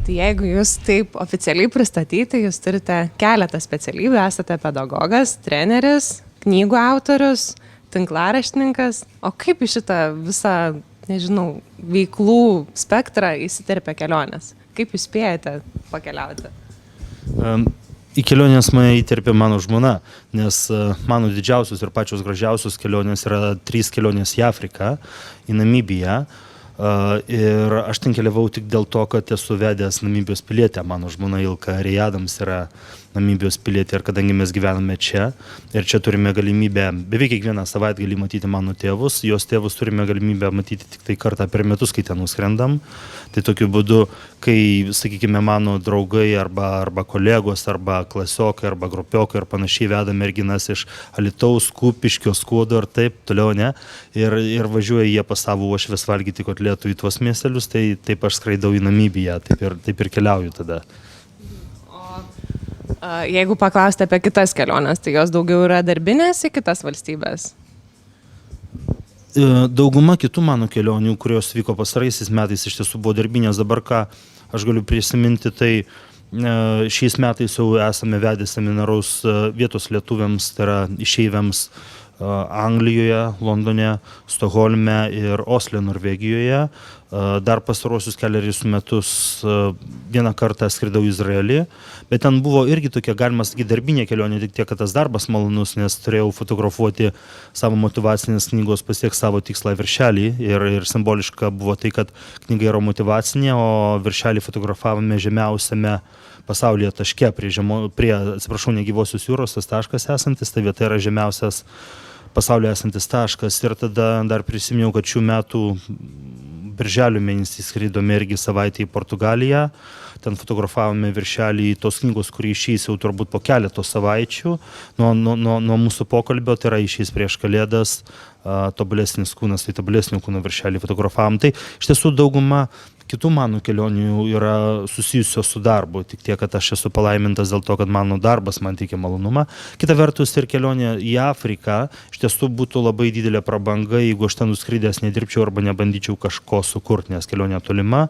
Tai jeigu jūs taip oficialiai pristatyti, jūs turite keletą specialybių, esate pedagogas, treneris, knygų autorius, tinklaraštininkas. O kaip į šitą visą, nežinau, veiklų spektrą įsiterpia kelionės? Kaip jūs spėjate pakeliauti? Į kelionės mane įterpė mano žmona, nes mano didžiausios ir pačios gražiausios kelionės yra 3 kelionės į Afriką, į Namibiją. Ir aš ten keliavau tik dėl to, kad esu vedęs Namibijos pilietę. Mano žmona Ilka Rijadams yra Namibijos pilietė ir kadangi mes gyvename čia ir čia turime galimybę beveik kiekvieną savaitgalį matyti mano tėvus, jos tėvus turime galimybę matyti tik tai kartą per metus, kai ten nuskrendam. Tai tokiu būdu, kai, sakykime, mano draugai arba kolegos, arba klasiokai, arba grupiokai ir panašiai veda merginas iš Alytaus, Kupiškio, Skuodo ir taip toliau, ne, ir važiuoja jie pas savo uošves valgyti kotletų į tuos miestelius, tai taip aš skraidau į Namibiją, taip ir keliauju tada. Jeigu paklausite apie kitas keliones, tai jos daugiau yra darbinės į kitas valstybės? Dauguma kitų mano kelionių, kurios vyko pastaraisiais metais, iš tiesų buvo darbinės. Dabar ką aš galiu prisiminti, tai šiais metais jau esame vedę seminarus vietos lietuviams, tai yra išeiviams Anglijoje, Londone, Stokholme ir Osle, Norvegijoje. Dar pastarosius kelerius metus vieną kartą skridau į Izraelį, bet ten buvo irgi tokia, galima sakyti, darbinė kelionė, tik tiek, kad tas darbas malonus, nes turėjau fotografuoti savo motyvacinės knygos Pasiek savo tikslą viršelį ir simboliška buvo tai, kad knyga yra motyvacinė, o viršelį fotografavome žemiausiame pasaulyje taške prie negyvosios jūros, tas taškas esantis, ta vieta yra žemiausias pasaulyje esantis taškas. Ir tada dar prisiminiau, kad šių metų birželio mėnesį skridome irgi savaitę į Portugaliją. Ten fotografavome viršelį tos knygos, kuri išeis jau turbūt po keletos savaičių nuo mūsų pokalbio, tai yra išeis prieš Kalėdas, Tobulesnis kūnas, tai tobulesnio kūno viršelį fotografavom. Tai iš tiesų dauguma kitų mano kelionių yra susijusios su darbu, tik tiek, kad aš esu palaimintas dėl to, kad mano darbas man teikia malonumą. Kita vertus ir kelionė į Afriką iš tiesų būtų labai didelė prabanga, jeigu aš ten nuskridęs nedirbčiau arba nebandyčiau kažko sukurti, nes kelionė tolima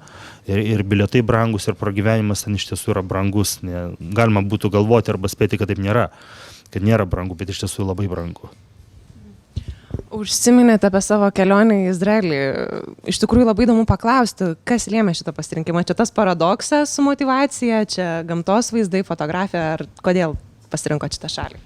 ir bilietai brangus ir pragyvenimas ten iš tiesų yra brangus. Galima būtų galvoti arba spėti, kad taip nėra, kad nėra brangu, bet iš tiesų labai brangu. Užsiminėte apie savo kelionę į Izraelį. Iš tikrųjų labai įdomu paklausti, kas lėmė šitą pasirinkimą. Čia tas paradoksas su motyvacija, čia gamtos vaizdai, fotografija, ar kodėl pasirinkote šitą šalį?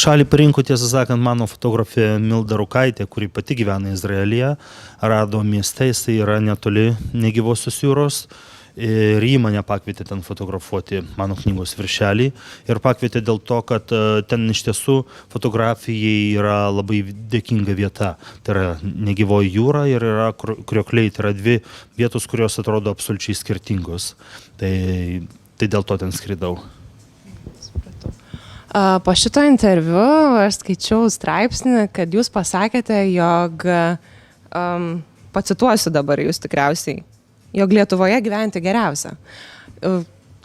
Šalį parinko, tiesą sakant, mano fotografė Milda Rukaitė, kuri pati gyvena Izraelyje, Rado mieste, jisai yra netoli negyvosios jūros. Ir jį mane pakvietė ten fotografuoti mano knygos viršelį ir pakvietė dėl to, kad ten iš tiesų fotografijai yra labai dėkinga vieta. Tai yra negyvoji jūra ir yra kriokliai, tai yra 2 vietos, kurios atrodo absoliučiai skirtingos. Tai dėl to ten skridau. Po šito interviu aš skaičiau straipsnį, kad jūs pasakėte, jog, pacituosiu dabar jūs tikriausiai, jog Lietuvoje gyventi geriausia.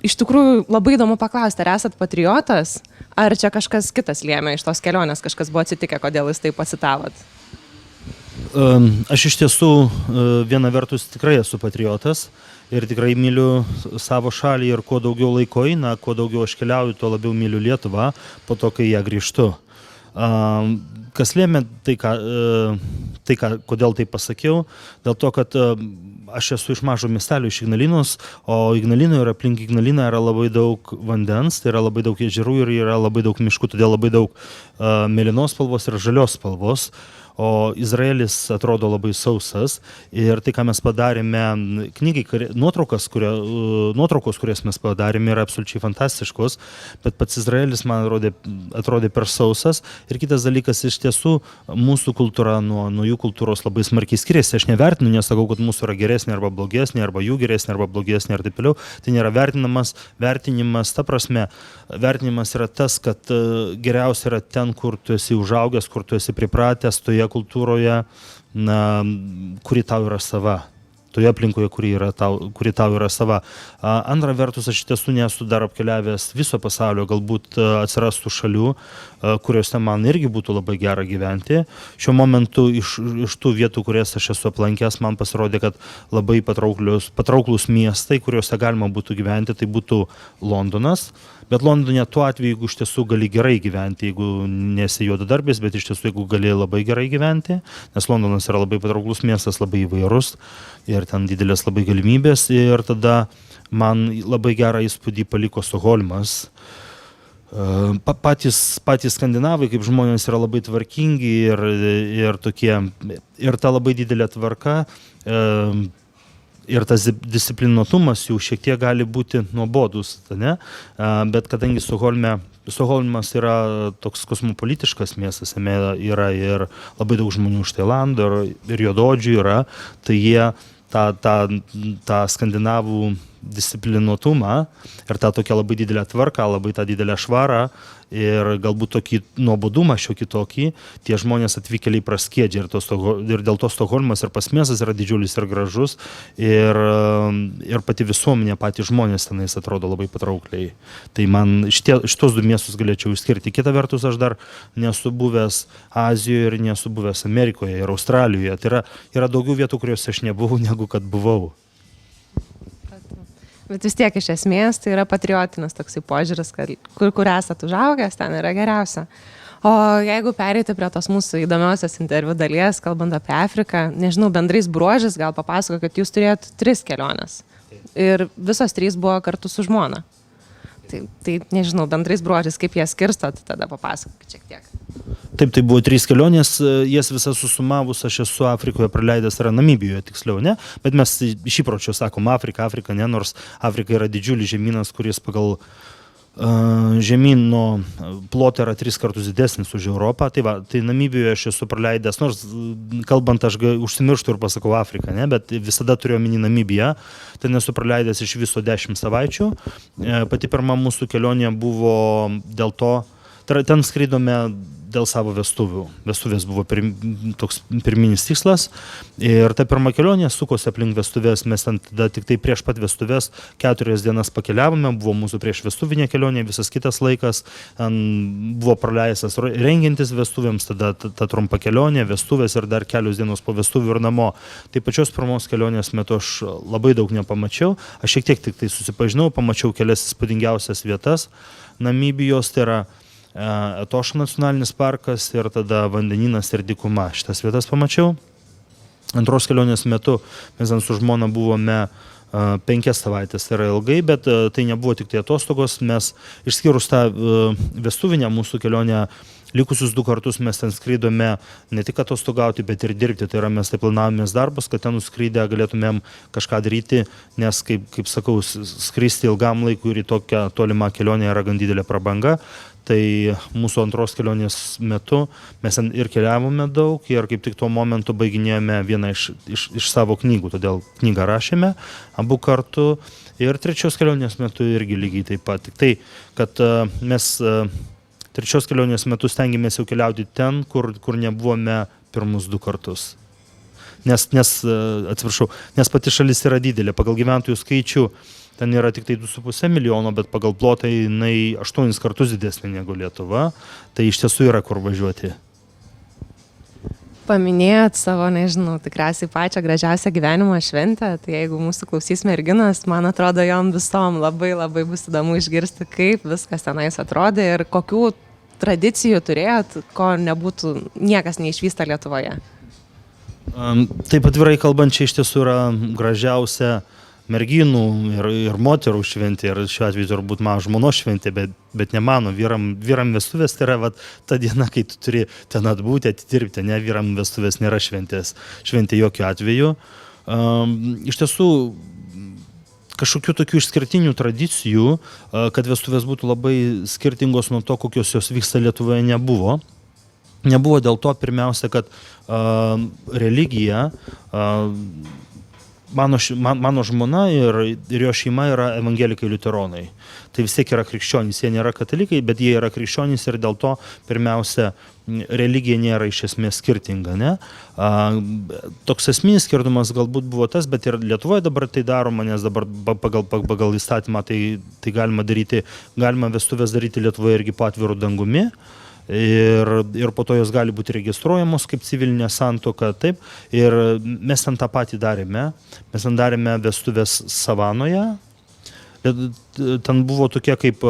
Iš tikrųjų, labai įdomu paklausti, ar esat patriotas, ar čia kažkas kitas lėmė iš tos kelionės, kažkas buvo atsitikę, kodėl jūs taip pacitavot? Aš iš tiesų viena vertus tikrai esu patriotas ir tikrai myliu savo šalį ir kuo daugiau laiko eina, kuo daugiau aš keliauju, tuo labiau myliu Lietuvą po to, kai ją grįžtu. Kas lėmė kodėl tai pasakiau, dėl to, kad aš esu iš mažo miestelio, iš Ignalinos, o Ignalinoje ir aplink Ignaliną yra labai daug vandens, tai yra labai daug ežerų ir yra labai daug miškų, todėl labai daug mėlynos spalvos ir žalios spalvos. O Izraelis atrodo labai sausas ir tai, ką mes padarėme knygai, nuotraukos, kurias mes padarėme, yra absoliučiai fantastiškos, bet pats Izraelis man atrodė per sausas. Ir kitas dalykas, iš tiesų, mūsų kultūra nuo jų kultūros labai smarkiai skiriasi. Aš nevertinu, nesakau, kad mūsų yra geresnė arba blogesnė, arba jų geresnė arba blogesnė ir taip toliau. Tai nėra vertinimas, ta prasme, vertinimas yra tas, kad geriausia yra ten, kur tu esi užaugęs, kur tu esi pripratęs, toje kultūroje, kuri tau yra sava. toje aplinkoje, kuri tau yra sava. Antra vertus, aš iš tiesų nesu dar apkeliavęs viso pasaulio, galbūt atsirastų šalių, kuriuose man irgi būtų labai gera gyventi. Šiuo momentu iš tų vietų, kurias aš esu aplankęs, man pasirodė, kad labai patrauklus miestai, kuriuose galima būtų gyventi, tai būtų Londonas. Bet Londone tuo atveju, jeigu iš tiesų gali gerai gyventi, jeigu nesi juodadarbis, bet iš tiesų, jeigu gali labai gerai gyventi, nes Londonas yra labai patrauklus miestas, labai įvairus ir ten didelės labai galimybės. Ir tada man labai gerą įspūdį paliko Stokholmas. Patys skandinavai, kaip žmonės, yra labai tvarkingi ir tokie, ir ta labai didelė tvarka. Ir tas disciplinuotumas jų šiek tiek gali būti nuobodus, ne? Bet kadangi Stokholmas yra toks kosmopolitiškas miestas, jame yra ir labai daug žmonių iš Tailando ir juodaodžių yra, tai jie tą skandinavų disciplinuotumą ir tą tokią labai didelę tvarką, labai tą didelę švarą ir galbūt tokį nuobodumą šiokį tokį, tie žmonės atvykėliai praskiedžia ir dėl to Stokholmas ir pats miestas yra didžiulis ir gražus ir pati visuomenė, patys žmonės tenais atrodo labai patraukliai. Tai man šitos du miestus galėčiau išskirti. Kita vertus, aš dar nesu buvęs Azijoje ir nesu buvęs Amerikoje ir Australijoje. Tai yra daugiau vietų, kuriuose aš nebuvau, negu kad buvau. Bet vis tiek iš esmės tai yra patriotinis toksai požiūris, kad kur esat užaugęs, ten yra geriausia. O jeigu pereiti prie tos mūsų įdomiausios interviu dalies, kalbant apie Afriką, nežinau, bendrais bruožais, gal papasako, kad jūs turėjot 3 keliones. Ir visos 3 buvo kartu su žmona. Tai nežinau, bendrais bruožais, kaip jie skirstot, tada papasakok šiek tiek. Taip, tai buvo 3 kelionės, jas visas susumavus, aš esu Afrikoje praleidęs, yra Namibijoje tiksliau, ne? Bet mes iš įpročio sakom Afrika, ne? Nors Afrika yra didžiulis žemynas, kuris pagal žemyno plotą yra 3 kartus didesnis už Europą. Tai Namibijoje aš esu praleidęs, nors kalbant aš užsimirštu ir pasakau Afriką, ne? Bet visada turiu omeny Namibiją. Ten esu praleidęs iš viso 10 savaičių. Pati pirma mūsų kelionė buvo dėl to, ten skraidome dėl savo vestuvių. Vestuvės buvo toks pirminis tikslas. Ir ta pirma kelionė sukosi aplink vestuvės. Mes ten tada tik tai prieš pat vestuvės 4 dienas pakeliavome. Buvo mūsų prieš vestuvinė kelionė, visas kitas laikas. Buvo praleistas rengiantis vestuvėms, tada ta trumpa kelionė, vestuvės ir dar kelios dienos po vestuvių ir namo. Tai pačios pirmos kelionės metu aš labai daug nepamačiau. Aš šiek tiek tik tai susipažinau, pamačiau kelias įspūdingiausias vietas Namibijos, tai yra Etošo nacionalinis parkas ir tada vandenynas ir dykuma. Šitas vietas pamačiau. Antros kelionės metu mes su žmona buvome 5 savaitės, tai yra ilgai, bet tai nebuvo tik tai atostogos. Mes išskyrus tą vestuvinę mūsų kelionę, likusius 2 kartus mes ten skraidome ne tik atostogauti, bet ir dirbti. Tai yra mes taip planavomės darbus, kad ten nuskridę galėtumėm kažką daryti, nes, kaip sakau, skristi ilgam laikui ir į tokią tolimą kelionę yra gan didelė prabanga. Tai mūsų antros kelionės metu mes ir keliavome daug ir kaip tik tuo momentu baiginėjome vieną iš savo knygų, todėl knygą rašėme abu kartu ir 3 kelionės metu irgi lygiai taip pat. Tik tai, kad mes 3 kelionės metu stengiamės jau keliauti ten, kur nebuvome pirmus 2 kartus. Nes pati šalis yra didelė, pagal gyventojų skaičių ten yra tik tai 2,5 milijono, bet pagal plotą jinai 8 kartus didesnė negu Lietuva, tai iš tiesų yra kur važiuoti. Paminėjot savo, nežinau, tikriausiai pačią gražiausią gyvenimo šventę, tai jeigu mūsų klausys merginos, man atrodo, jom visom labai labai bus įdomu išgirsti, kaip viskas tenais atrodė ir kokių tradicijų turėjot, ko nebūtų niekas neišvysta Lietuvoje. Taip atvirai kalbant, čia iš tiesų yra gražiausia merginų ir moterų šventė, ir šiuo atveju turbūt mano žmonos šventė, bet ne mano, vyram vestuvės tai yra ta diena, kai tu turi ten atbūti, atidirbti, ne, vyram vestuvės nėra šventė jokių atveju. Iš tiesų, kažkokių tokių išskirtinių tradicijų, kad vestuvės būtų labai skirtingos nuo to, kokios jos vyksta Lietuvoje, nebuvo. Nebuvo dėl to, pirmiausia, kad religija mano žmona ir jo šeima yra evangelikai liuteronai. Tai vis tiek yra krikščionys, jie nėra katalikai, bet jie yra krikščionys ir dėl to pirmiausia religija nėra iš esmės skirtinga. Ne? Toks esminis skirtumas galbūt buvo tas, bet ir Lietuvoje dabar tai daroma, nes dabar pagal įstatymą tai galima vestuvės daryti Lietuvoje irgi po atviru dangumi. Ir po to jos gali būti registruojamos kaip civilinė santuoka, taip. Ir mes ten tą patį darėme. Mes ten darėme vestuvės Savanoje. Ten buvo tokia kaip,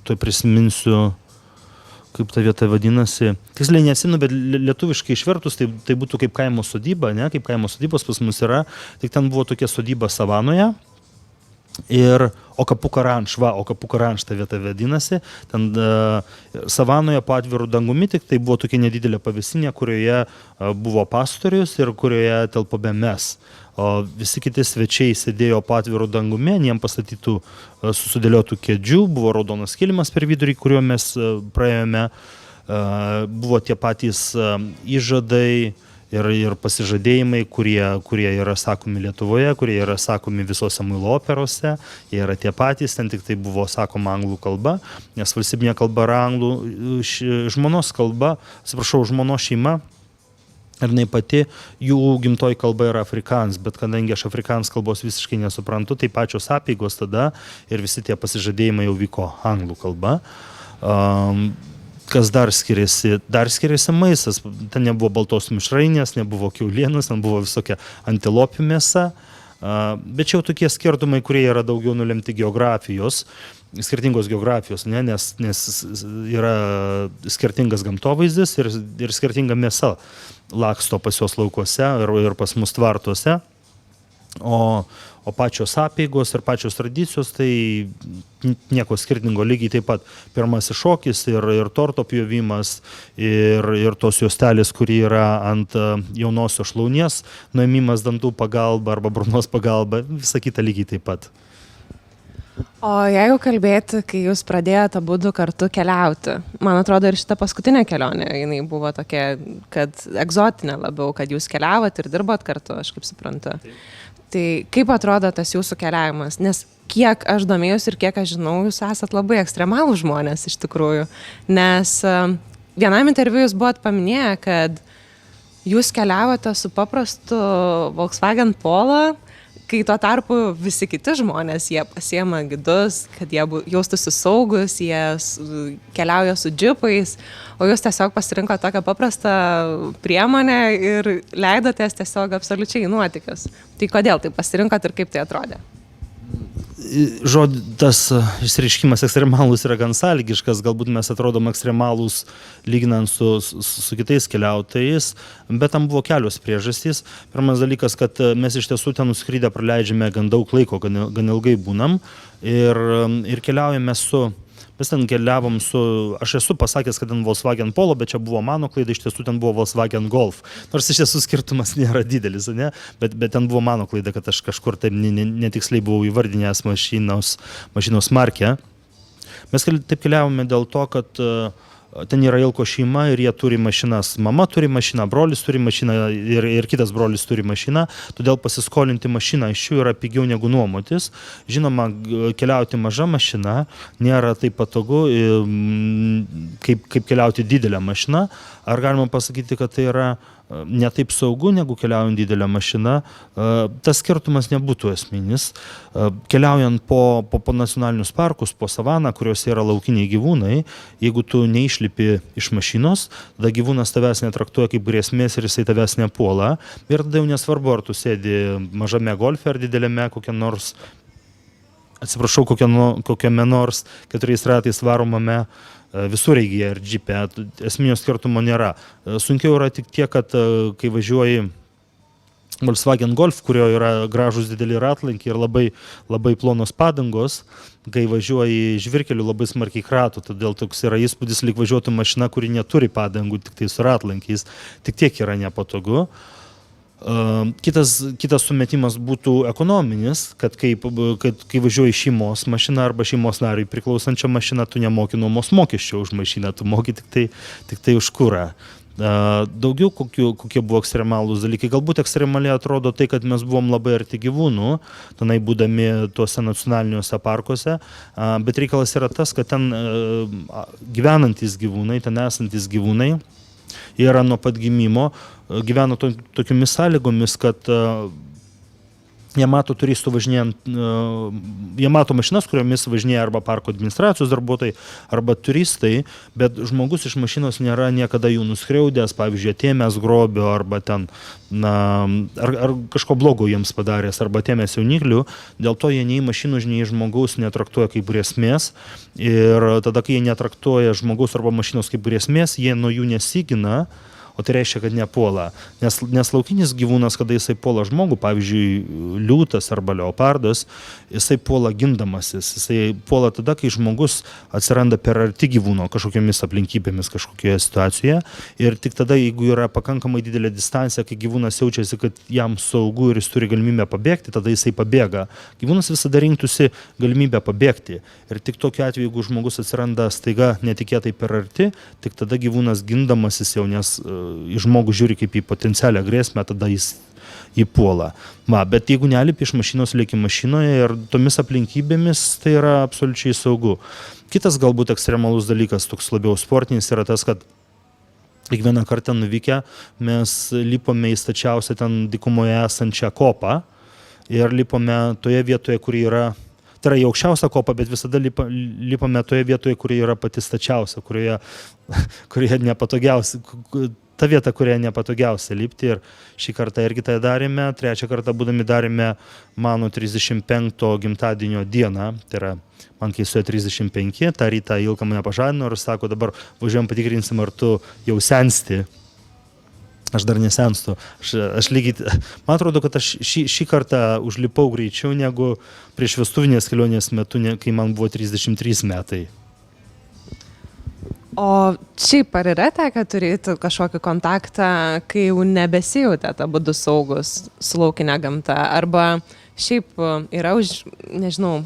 tuoj prisiminsiu, kaip ta vieta vadinasi. Tiksliai neatsimenu, bet lietuviškai išvertus tai būtų kaip kaimo sodyba, ne? Kaip kaimo sodybos pas mus yra. Tik ten buvo tokia sodyba Savanoje. Ir Okapuka Ranč ta vieta vadinasi, ten Savanoje po atviru dangumi, tik tai buvo tokia nedidelė pavėsinė, kurioje buvo pastorius ir kurioje telpome mes. O visi kiti svečiai sėdėjo po atviru dangumi, jiem pastatytų susidėliotų kėdžių, buvo raudonas kilimas per vidurį, kuriuo mes praėjome, buvo tie patys įžadai ir pasižadėjimai, kurie yra sakomi Lietuvoje, kurie yra sakomi visose muilo operose, jie yra tie patys, ten tik tai buvo sakoma anglų kalba, nes valstybinė kalba yra žmonos kalba, žmonos šeima, ir jinai pati, jų gimtoji kalba yra afrikans, bet kadangi aš afrikans kalbos visiškai nesuprantu, tai pačios apeigos tada ir visi tie pasižadėjimai jau vyko anglų kalba. Kas dar skiriasi? Dar skiriasi maistas. Ten nebuvo baltos mišrainės, nebuvo kiaulienos, ten buvo visokia antilopių mėsa. Bet čia jau tokie skirtumai, kurie yra daugiau nulemti geografijos, skirtingos geografijos, ne? Nes yra skirtingas gamtovaizdis ir skirtinga mėsa laksto pas jos laukuose ir pas mus tvartuose. O pačios apeigos ir pačios tradicijos, tai nieko skirtingo, lygiai taip pat pirmasis šokis ir torto pjovimas ir tos juostelės, kuri yra ant jaunosios šlaunies, nuėmimas dantų pagalba arba burnos pagalba, visa kita lygiai taip pat. O jeigu kalbėti, kai jūs pradėjote abudu kartu keliauti, man atrodo ir šita paskutinė kelionė, jinai buvo tokia, kad egzotinė labiau, kad jūs keliavot ir dirbot kartu, aš kaip suprantu. Taip. Tai kaip atrodo tas jūsų keliavimas? Nes kiek aš domėjausi ir kiek aš žinau, jūs esat labai ekstremalūs žmonės iš tikrųjų. Nes vienam interviu jūs buvot paminėję, kad jūs keliavote su paprastu Volkswagen Polo, kai tuo tarpu visi kiti žmonės, jie pasiema gidus, kad jie jaustųsi saugus, jie keliauja su džipais, o jūs tiesiog pasirinko tokią paprastą priemonę ir leidotės tiesiog absoliučiai į nuotykius. Tai kodėl tai pasirinkot ir kaip tai atrodė? Tas išsireiškimas ekstremalus yra gan sąlygiškas, galbūt mes atrodom ekstremalus lyginant su kitais keliautojais, bet tam buvo kelios priežastys. Pirmas dalykas, kad mes iš tiesų ten nuskridę praleidžiame gan daug laiko, gan ilgai būnam ir keliaujame mes ten keliavom aš esu pasakęs, kad ten Volkswagen Polo, bet čia buvo mano klaida, iš tiesų ten buvo Volkswagen Golf. Nors iš tiesų skirtumas nėra didelis, ne? Bet ten buvo mano klaida, kad aš kažkur taip netiksliai buvau įvardinęs mašinos markę. Mes taip keliavome dėl to, kad ten yra Ilko šeima ir jie turi mašinas. Mama turi mašiną, brolis turi mašiną ir kitas brolis turi mašiną. Todėl pasiskolinti mašiną iš jų yra pigiau negu nuomotis. Žinoma, keliauti maža mašina nėra taip patogu, kaip keliauti didelę mašiną. Ar galima pasakyti, kad tai yra ne taip saugu, negu keliaujant didelę mašiną? Tas skirtumas nebūtų esminis. Keliaujant po nacionalinius parkus, po savaną, kuriuose yra laukiniai gyvūnai, jeigu tu neišlipi iš mašinos, tada gyvūnas tavęs netraktuoja kaip grėsmės ir jisai tavęs nepuola. Ir tada jau nesvarbu, ar tu sėdi mažame golfe ar didelėme kokiame nors 4 ratais varomame visureigyje ir džipe. Esminio skirtumo nėra. Sunkiau yra tik tiek, kad kai važiuoji Volkswagen Golf, kurio yra gražus dideli ratlankiai ir labai, labai plonos padangos, kai važiuoji žvyrkeliu labai smarkiai krato, todėl toks yra įspūdis, lyg važiuotų mašina, kuri neturi padangų, tik tai su ratlankiais. Tik tiek yra nepatogu. Kitas sumetimas būtų ekonominis, kad kai važiuoji šeimos mašiną arba šeimos nariui priklausančią mašiną, tu nemoki nuomos mokesčio už mašiną, tu moki tik tai už kurą. Daugiau kokie buvo ekstremalūs dalykai. Galbūt ekstremaliai atrodo tai, kad mes buvom labai arti gyvūnų, tenai būdami tuose nacionaliniuose parkuose, bet reikalas yra tas, kad ten gyvenantys gyvūnai, ten esantis gyvūnai yra nuo pat gimimo, gyvena tokiomis sąlygomis, kad jie mato turistų važinėjant, jie mato mašinas, kuriomis važinėja arba parko administracijos darbuotojai, arba turistai, bet žmogus iš mašinos nėra niekada jų nuskriaudęs, pavyzdžiui, atėmęs grobio, arba ten, ar kažko blogo jiems padaręs, arba atėmęs jauniklių, dėl to jie nei mašinų, nei žmogaus netraktuoja kaip grėsmės, ir tada, kai jie netraktuoja žmogaus arba mašinos kaip grėsmės, jie nuo jų nesigina, o tai reiškia, kad nepuola. Nes laukinis gyvūnas, kada jisai puola žmogų, pavyzdžiui, liūtas arba leopardas, jisai puola gindamasis. Jisai puola tada, kai žmogus atsiranda per arti gyvūno kažkokiamis aplinkybėmis, kažkokioje situacijoje. Ir tik tada, jeigu yra pakankamai didelė distancija, kai gyvūnas jaučiasi, kad jam saugu ir jis turi galimybę pabėgti, tada jisai pabėga. Gyvūnas visada rinktųsi galimybę pabėgti. Ir tik tokiu atveju, jeigu žmogus atsiranda staiga netikėtai per arti, tik tada gyvūnas gindamasis jau, nes į žmogų žiūri kaip į potencialią grėsmę, tada jis įpuola. Bet jeigu nelipi iš mašinos, lieki mašinoje ir tomis aplinkybėmis, tai yra absoliučiai saugu. Kitas galbūt ekstremalus dalykas, toks labiau sportinis, yra tas, kad kiekvieną kartą nuvykę mes lipome į stačiausią ten dykumoje esančią kopą ir lipome toje vietoje, kur yra, tai yra į aukščiausią kopą, bet visada lipome toje vietoje, kur yra pati stačiausia, kurioje nepatogiausia, ta vieta, kurioje nepatogiausia lipti, ir šį kartą irgi tai darėme, trečią kartą būdami darėme mano 35 gimtadienio dieną, tai yra man kai suėjo 35, tą rytą Ilka mane pažadino ir sako, dabar važiuojam patikrinsim, ar tu jau sensti. Aš dar nesenstu. Aš lygiai, man atrodo, kad aš šį kartą užlipau greičiau negu prieš vestuvinės kelionės metu, kai man buvo 33 metai. O šiaip ar yra tekę turėti kažkokį kontaktą, kai jau nebesijautėte abudu saugus su laukinė gamta? Arba šiaip yra nežinau,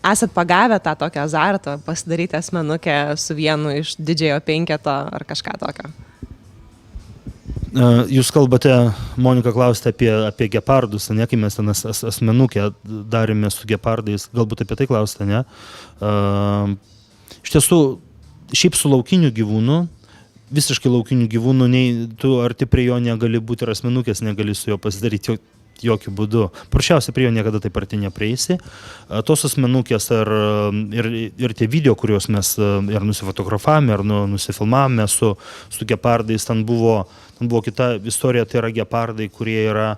esat pagavę tą tokią azartą, pasidaryti asmenukę su vienu iš didžiojo penketo ar kažką tokio? Jūs kalbate, Monika, klausite apie gepardus, ne, kai mes ten asmenukę darėme su gepardais, galbūt apie tai klausite, ne? Iš tiesų, šiaip su laukiniu gyvūnu, visiškai laukiniu gyvūnu, nei tu arti prie jo negali būti ir asmenukės negali su jo pasidaryti jokių būdų. Prašiausiai prie jo niekada taip arti neprieisi. Tos asmenukės ir tie video, kuriuos mes ir nusifotografavome, ir nusifilmavome su gepardais, ten buvo kita istorija, tai yra gepardai, kurie yra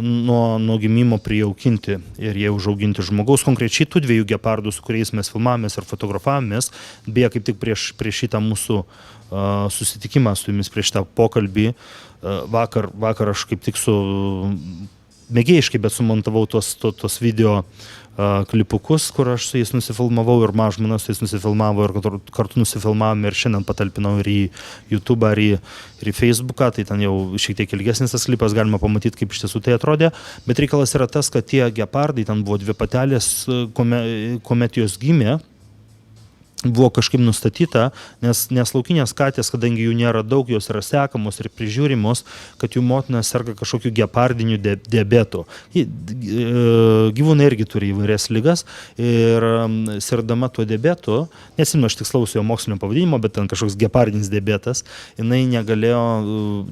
nuo gimimo prijaukinti ir jie užauginti žmogaus. Konkrečiai tų dviejų gepardų, su kuriais mes filmavomės ir fotografavomės, beje, kaip tik prieš šitą mūsų susitikimą su jumis, prieš tą pokalbį, vakar aš kaip tik mėgėjiškai, bet sumontavau tos video klipukus, kur aš su jais nusifilmavau ir mažmana su jais nusifilmavo ir kartu nusifilmavome ir šiandien patalpinau ir į YouTube, ir į Facebooką, tai ten jau šiek tiek ilgesnis tas klipas, galima pamatyti, kaip iš tiesų tai atrodė, bet reikalas yra tas, kad tie gepardai, ten buvo dvi patelės, kuomet jos gimė, buvo kažkaip nustatyta, nes laukinės katės, kadangi jų nėra daug, jos yra sekamos ir prižiūrimos, kad jų motina serga kažkokiu gepardiniu diabetu. Gyvūnai irgi turi įvairias ligas ir sirgdama tuo diabetu, nesimenu aš tikslaus jo mokslinio pavadinimo, bet ten kažkoks gepardinis diabetas, jinai negalėjo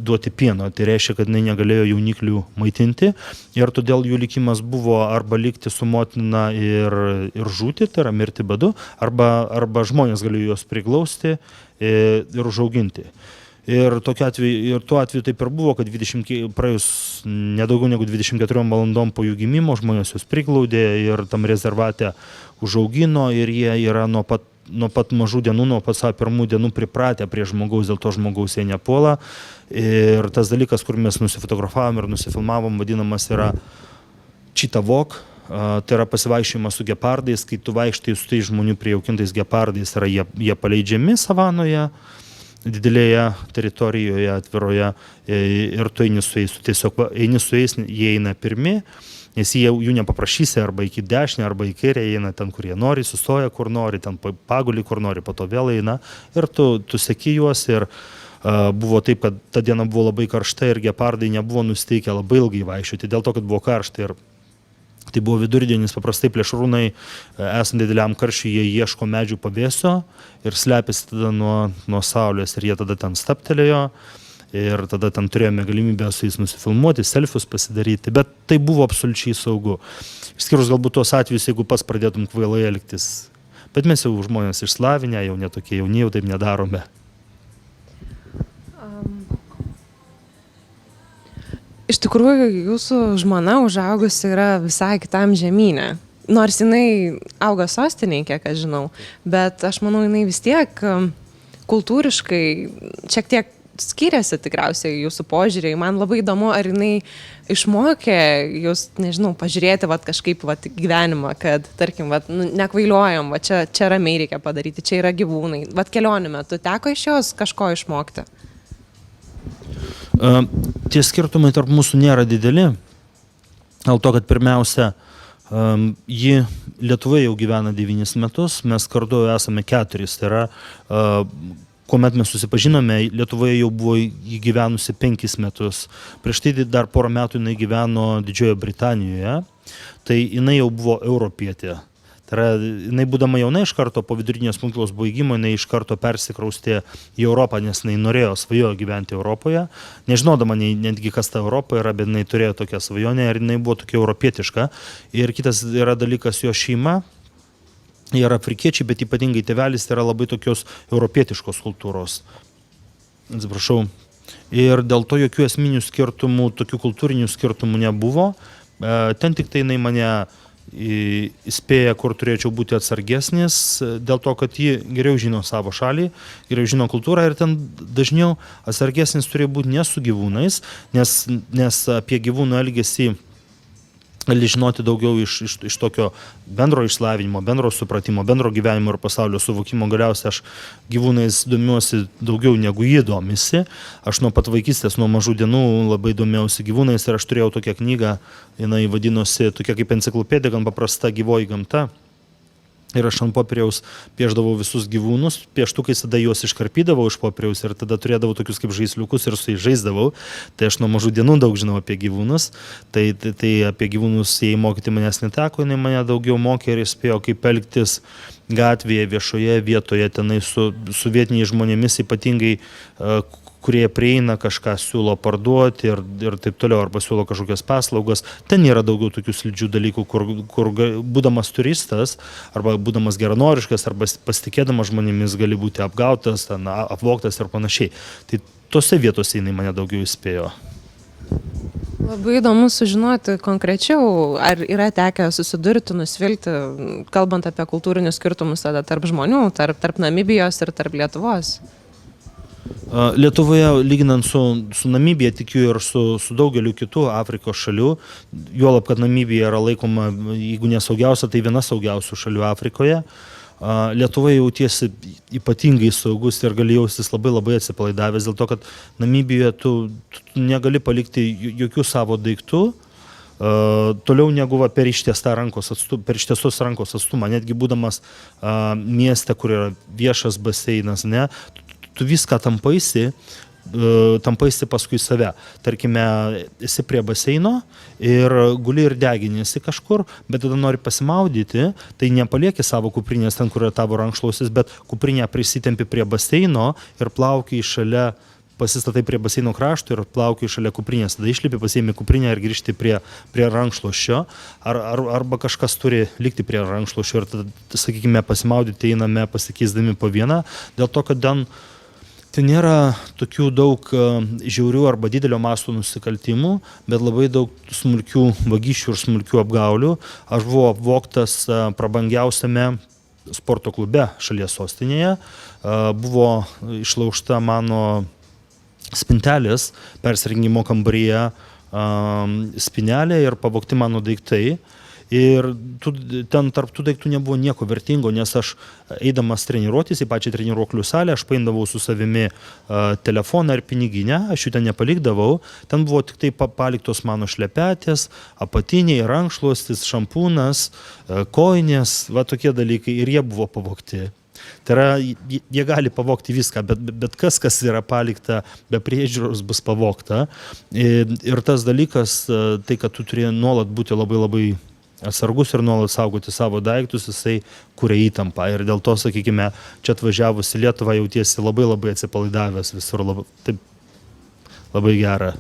duoti pieno, tai reiškia, kad jinai negalėjo jauniklių maitinti ir todėl jų likimas buvo arba likti su motina ir žūti, tai yra mirti badu, arba žmonės galėjo juos priglausti ir užauginti. Ir tuo atveju taip ir buvo, kad praėjus nedaugiau negu 24 valandom po jų gimimo žmonės juos priglaudė ir tam rezervate užaugino ir jie yra nuo pat mažų dienų, nuo pat savo pirmų dienų pripratę prie žmogaus, dėl to žmogaus jie nepuola. Ir tas dalykas, kur mes nusifotografavom ir nusifilmavom, vadinamas yra cheetah walk. Tai yra pasivaikščiojimas su gepardais, kai tu vaikštai su tai žmonių prijaukintais gepardais, jie paleidžiami savanoje, didelėje teritorijoje, atviroje, ir tu eini su jais, tiesiog eini su jais, jie eina pirmi, nes jų nepaprašysi arba iki dešinę, arba į kairę, jie eina ten, kur jie nori, sustoja kur nori, ten paguli kur nori, po to vėl eina ir tu seki juos ir buvo taip, kad ta diena buvo labai karšta ir gepardai nebuvo nusteikę labai ilgai vaikščioti, dėl to, kad buvo karšta ir tai buvo vidurdienis, paprastai plėšrūnai, esant dideliam karščiui, jie ieško medžių pavėsio ir slepiasi tada nuo saulės ir jie tada ten staptelėjo ir tada ten turėjome galimybę su jais nusifilmuoti, selfius pasidaryti, bet tai buvo absoliučiai saugu. Išskyrus galbūt tos atvejus, jeigu pats pradėtum kvailai elgtis. Bet mes jau žmonės išslavinę, jau netokie jauni, jau taip nedarome. Iš tikrųjų, jūsų žmona užaugusi yra visai kitam žemynė. Nors jinai auga sostinėje, kiek aš žinau, bet aš manau, jinai vis tiek kultūriškai šiek tiek skiriasi tikriausiai jūsų požiūriai. Man labai įdomu, ar jinai išmokė jūs, nežinau, pažiūrėti kažkaip gyvenimą, kad, tarkim, nekvailiojam, čia ramiai reikia padaryti, čia yra gyvūnai. Kelionių metu teko iš jos kažko išmokti? Tie skirtumai tarp mūsų nėra dideli, dėl to, kad pirmiausia, ji Lietuvoje jau gyvena 9 metus, mes kartu esame 4, tai yra, kuomet mes susipažinome, Lietuvoje jau buvo gyvenusi 5 metus, prieš tai dar porą metų jinai gyveno Didžiojoje Britanijoje, tai jinai jau buvo europietė. Tai yra, jinai būdama jauna iš karto po vidurinės mokyklos baigimo, jinai iš karto persikraustė į Europą, nes jinai norėjo, svajojo gyventi Europoje. Nežinodama netgi, kas ta Europa yra, bet jinai turėjo tokią svajonę ir jinai buvo tokia europietiška. Ir kitas yra dalykas, jo šeima. Jie yra afrikiečiai, bet ypatingai tėvelis yra labai tokios europietiškos kultūros. Atsiprašau. Ir dėl to jokių esminių skirtumų, tokių kultūrinių skirtumų nebuvo. Ten tik tai jinai mane įspėja, kur turėčiau būti atsargesnis, dėl to, kad ji geriau žino savo šalį, geriau žino kultūrą ir ten dažniau atsargesnis turėjo būti ne su gyvūnais, nes apie gyvūnų elgesį gali žinoti daugiau iš tokio bendro išslavinimo, bendro supratimo, bendro gyvenimo ir pasaulio suvokimo. Galiausiai aš gyvūnais domiuosi daugiau negu jį domisi. Aš nuo pat vaikystės, nuo mažų dienų labai domėjausi gyvūnais ir aš turėjau tokią knygą, jinai vadinosi tokia kaip enciklopedija, gan paprasta gyvoji gamta. Ir aš ant popieriaus piešdavau visus gyvūnus, pieštukais tada juos iškarpydavau iš popieriaus ir tada turėdavau tokius kaip žaisliukus ir su jais žaisdavau. Tai aš nuo mažų dienų daug žinau apie gyvūnus. Tai apie gyvūnus jai mokyti manęs neteko, jinai mane daugiau mokė ir įspėjo, kaip elgtis gatvėje, viešoje vietoje, tenai su vietiniais žmonėmis, ypatingai kurie prieina, kažką siūlo parduoti ir taip toliau, arba siūlo kažkokias paslaugas. Ten yra daugiau tokių slidžių dalykų, kur būdamas turistas, arba būdamas geranoriškas, arba pasitikėdamas žmonėmis gali būti apgautas, apvogtas ir panašiai. Tai tose vietose jinai mane daugiau įspėjo. Labai įdomu sužinoti konkrečiau, ar yra tekę susidurti, nusvilti, kalbant apie kultūrinius skirtumus tada tarp žmonių, tarp Namibijos ir tarp Lietuvos. Lietuvoje, lyginant su Namibija, tikiu ir su daugeliu kitų Afrikos šalių, juolab, kad Namibija yra laikoma, jeigu nesaugiausia, tai viena saugiausių šalių Afrikoje. Lietuvoje jautiesi ypatingai saugus ir gali jaustis labai atsipalaidavęs, dėl to, kad Namibijoje tu negali palikti jokių savo daiktų, toliau negu per ištiestos rankos atstumą, netgi būdamas mieste, kur yra viešas baseinas, ne, tu viską tampaisi paskui save. Tarkime, esi prie baseino ir guli ir deginiesi kažkur, bet tada nori pasimaudyti, tai nepalieki savo kuprinės ten, kur yra tavo rankšluosis, bet kuprinę prisitempi prie baseino ir plaukiai šalia, pasistatai prie baseino krašto ir plaukiai šalia kuprinės. Tada išlipi, pasiimi kuprinę ir grįžti prie rankšluosčio. Arba kažkas turi likti prie rankšluosčio ir tada, sakykime, pasimaudyti einame pasikeisdami po vieną, dėl to, kad ten nėra tokių daug žiaurių arba didelio masto nusikaltimų, bet labai daug smulkių vagysčių ir smulkių apgaulių. Aš buvau apvogtas prabangiausiame sporto klube šalies sostinėje. Buvo išlaužta mano spintelės persirengimo kambaryje spinelė ir pavogti mano daiktai. Ir ten tarp tų daiktų nebuvo nieko vertingo, nes aš eidamas treniruotis į pačią treniruoklių salę, aš paimdavau su savimi telefoną ir piniginę, aš jų ten nepalikdavau, ten buvo tik tai paliktos mano šlepetės, apatiniai, rankšluostis, šampūnas, kojinės, va tokie dalykai ir jie buvo pavogti. Tai yra, jie gali pavogti viską, bet kas yra palikta be priežiūros, bus pavogta. Ir tas dalykas, tai kad tu turi nuolat būti labai labai atsargus ir nuolat saugoti savo daiktus, jisai kuria įtampą. Ir dėl to, sakykime, čia atvažiavus į Lietuvą jautiesi labai labai atsipalaidavęs visur, taip labai gera.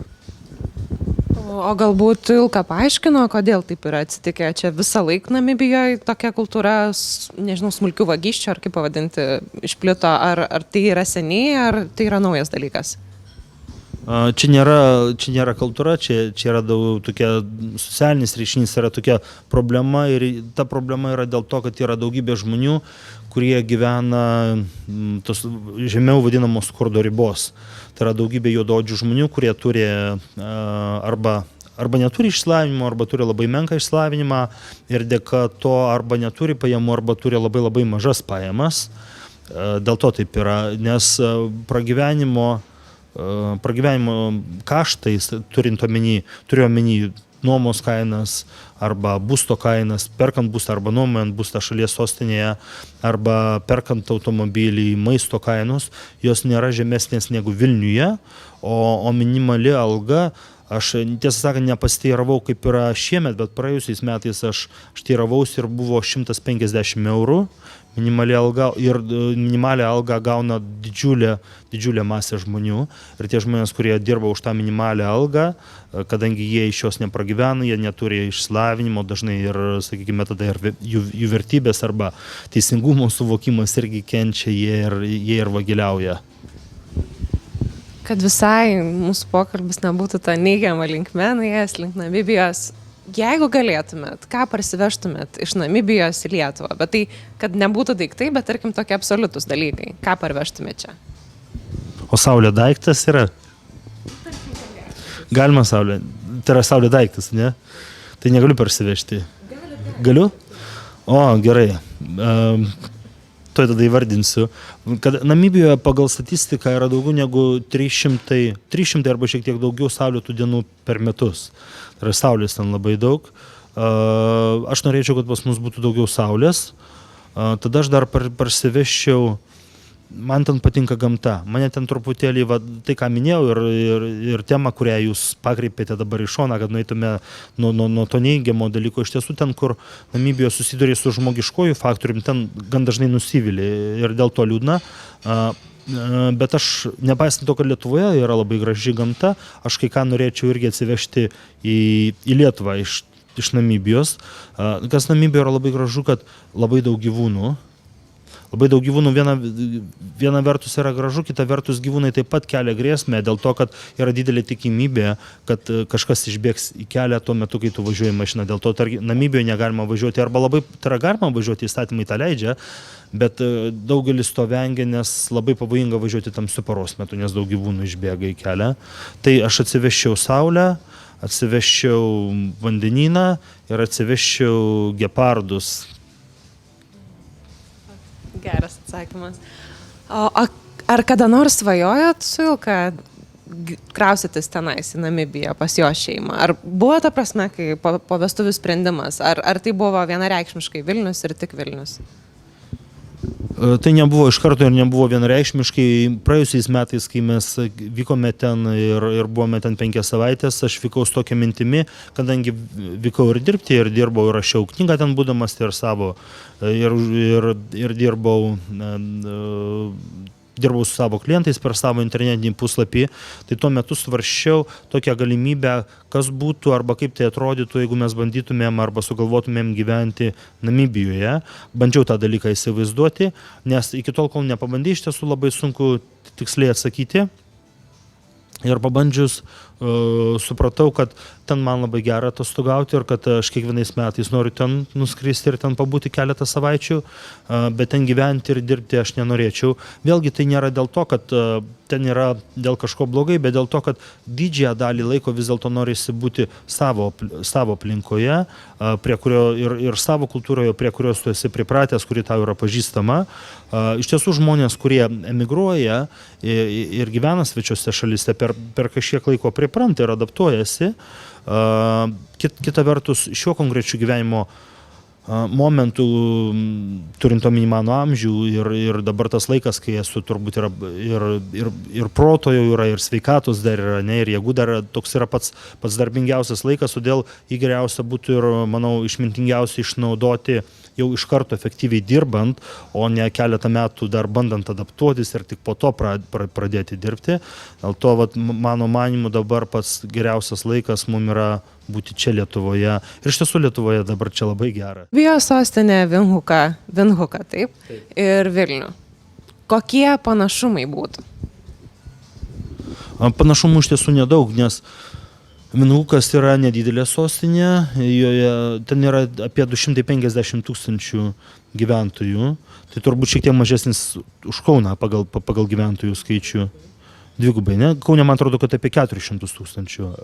O galbūt Ilka paaiškino, kodėl taip yra atsitikę? Čia visą laiką Namibijoje tokia kultūra, nežinau, smulkių vagysčių, ar kaip pavadinti, išplito, ar tai yra seniai, ar tai yra naujas dalykas? Čia nėra kultūra, čia yra tokia socialinis reiškinys, yra tokia problema ir ta problema yra dėl to, kad yra daugybė žmonių, kurie gyvena tos žemiau vadinamos skurdo ribos. Tai yra daugybė juodaodžių žmonių, kurie turi arba neturi išsilavinimo, arba turi labai menką išsilavinimą ir dėka to arba neturi pajamų, arba turi labai labai mažas pajamas. Dėl to taip yra, nes pragyvenimo kaštais, turiu omeny nuomos kainas arba būsto kainas, perkant būstą arba nuomojant būstą šalies sostinėje, arba perkant automobilį, maisto kainos, jos nėra žemesnės negu Vilniuje, o minimali alga, aš tiesą sakant nepasiteiravau kaip yra šiemet, bet praėjusiais metais aš teiravausi ir buvo 150 eurų. Minimalią algą gauna didžiulė masė žmonių ir tie žmonės, kurie dirba už tą minimalią algą, kadangi jie iš jos nepragyvena, jie neturi išsilavinimo, dažnai ir, sakykime, tada ir jų vertybės arba teisingumo suvokimas irgi kenčia, jie ir vagiliauja. Kad visai mūsų pokalbis nebūtų ta neigiama linkme, nuėjęs link Namibijos, jeigu galėtumėt, ką parsivežtumėt iš Namibijos į Lietuvą, bet tai, kad nebūtų daiktai, bet tarkim tokie absoliutus dalykai, ką parvežtumėt čia? O saulė daiktas yra? Galima saulė, tai yra saulė daiktas, ne? Tai negaliu parsivežti. Galiu? O, gerai. Tuoj tada įvardinsiu, kad Namibijoje pagal statistiką yra daugiau negu 300 arba šiek tiek daugiau saulėtų dienų per metus. Tai yra saulės ten labai daug. Aš norėčiau, kad pas mus būtų daugiau saulės. Tada aš dar parsivežčiau, man ten patinka gamta. Mane ten truputėlį, tai ką minėjau ir tema, kurią jūs pakreipėte dabar į šoną, kad nueitume nuo to neigiamo dalyko. Iš tiesų ten, kur Namibija susiduria su žmogiškojų faktoriumi, ten gan dažnai nusivylė ir dėl to liūdna. Bet aš, nepaisant to, kad Lietuvoje yra labai graži gamta, aš kai ką norėčiau irgi atsivežti į Lietuvą iš Namibijos. Kas Namibijoje yra labai gražu, kad labai daug gyvūnų. Labai daug gyvūnų, viena vertus yra gražu, kita vertus gyvūnai taip pat kelia grėsmę, dėl to, kad yra didelė tikimybė, kad kažkas išbėgs į kelią tuo metu, kai tu važiuoji mašiną. Dėl to Namibijoje negalima važiuoti, arba labai galima važiuoti, įstatymai tą leidžia, bet daugelis to vengia, nes labai pavojinga važiuoti tamsiu paros metu, nes daug gyvūnų išbėga į kelią. Tai aš atsivežčiau saulę, atsivežčiau vandenyną ir atsivežčiau gepardus. Geras atsakymas. O ar kada nors svajojot su Ilka kraustytis tenais į Namibiją pas jo šeimą? Ar buvo ta prasme, kai po vestuvių sprendimas? Ar tai buvo vienareikšmiškai Vilnius ir tik Vilnius? Tai nebuvo iš karto ir nebuvo vienareikšmiškai. Praėjusiais metais, kai mes vykome ten ir buvome ten 5 savaitės, aš vykau su tokia mintimi, kadangi vykau ir dirbti, ir dirbau, ir rašiau knygą ten būdamas, ir savo, ir dirbau su savo klientais per savo internetinį puslapį, tai tuo metu svarsčiau tokią galimybę, kas būtų arba kaip tai atrodytų, jeigu mes bandytumėm arba sugalvotumėm gyventi Namibijoje. Bandžiau tą dalyką įsivaizduoti, nes iki tol, kol nepabandė, iš tiesų labai sunku tiksliai atsakyti. Ir pabandžius supratau, kad ten man labai gera atostogauti ir kad aš kiekvienais metais noriu ten nuskristi ir ten pabūti keletą savaičių, bet ten gyventi ir dirbti aš nenorėčiau. Vėlgi tai nėra dėl to, kad ten yra dėl kažko blogai, bet dėl to, kad didžiąją dalį laiko vis dėlto norisi būti savo aplinkoje, prie kurio ir savo kultūroje, prie kurios tu esi pripratęs, kuri tau yra pažįstama. Iš tiesų žmonės, kurie emigruoja ir gyvena svečiose šalyse, per kažkiek laiko pripranta ir adaptuojasi. Kita vertus, šiuo konkrečiu gyvenimo momentų, turint omeny mano amžių ir dabar tas laikas, kai esu turbūt ir proto jau yra, ir sveikatos dar yra, ne, ir jėgų dar toks yra pats darbingiausias laikas, todėl jį geriausia būtų ir, manau, išmintingiausia išnaudoti jau iš karto efektyviai dirbant, o ne keletą metų dar bandant adaptuotis ir tik po to pradėti dirbti. Dėl to, mano manimu, dabar pats geriausias laikas mums yra būti čia Lietuvoje. Ir iš tiesų Lietuvoje dabar čia labai gera. Bijo sostinė Vindhuką, taip? Ir Vilnių. Kokie panašumai būtų? Panašumų iš tiesų nedaug, nes Vindhukas yra nedidelė sostinė, ten yra apie 250 000 gyventojų, tai turbūt šiek tiek mažesnis už Kauną pagal gyventojų skaičių, dvigubai, ne? Kaune man atrodo, kad apie 400 000.